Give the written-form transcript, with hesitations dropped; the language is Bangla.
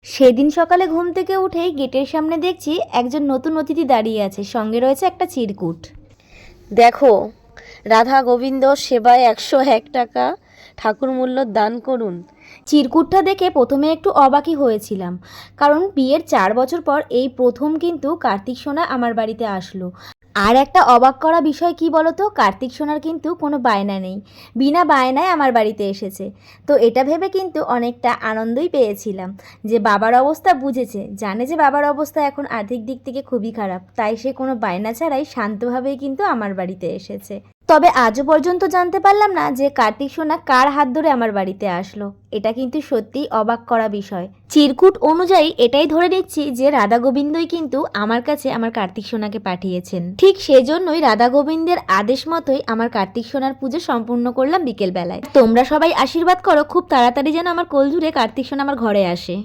সেদিন সকালে ঘুম থেকে উঠেই গেটের সামনে দেখছি একজন নতুন অতিথি দাঁড়িয়ে আছে, সঙ্গে রয়েছে একটা চিরকুট। দেখো, রাধা গোবিন্দ সেবায় 101 টাকা ঠাকুর মূল্য দান করুন। চিরকুটটা দেখে প্রথমে একটু অবাকই হয়েছিলাম, কারণ বিয়ের 4 বছর পর এই প্রথম কিন্তু কার্তিক সোনা আমার বাড়িতে আসলো। আর একটা অবাক করা বিষয় কি বলতো, কার্তিক সোনার কিন্তু কোনো বায়না নেই, বিনা বায়নায় আমার বাড়িতে এসেছে। তো এটা ভেবে কিন্তু অনেকটা আনন্দই পেয়েছিলাম যে বাবার অবস্থা বুঝেছে, জানে যে বাবার অবস্থা এখন আর্থিক দিক থেকে খুবই খারাপ, তাই সে কোনো বায়না ছাড়াই শান্তভাবেই কিন্তু আমার বাড়িতে এসেছে। তবে আজও পর্যন্ত জানতে পারলাম না যে কার্তিক সোনা কার হাত ধরে আমার বাড়িতে আসলো। এটা কিন্তু সত্যিই অবাক করা বিষয়। চিরকুট অনুযায়ী এটাই ধরে নিচ্ছি যে রাধা গোবিন্দই কিন্তু আমার কাছে আমার কার্তিক সোনাকে পাঠিয়েছেন। ঠিক সেজন্যই রাধা গোবিন্দের আদেশ মতোই আমার কার্তিক সোনার পুজো সম্পূর্ণ করলাম বিকেল বেলায়। তোমরা সবাই আশীর্বাদ করো খুব তাড়াতাড়ি যেন আমার কোল জুড়ে কার্তিক সোনা আমার ঘরে আসে।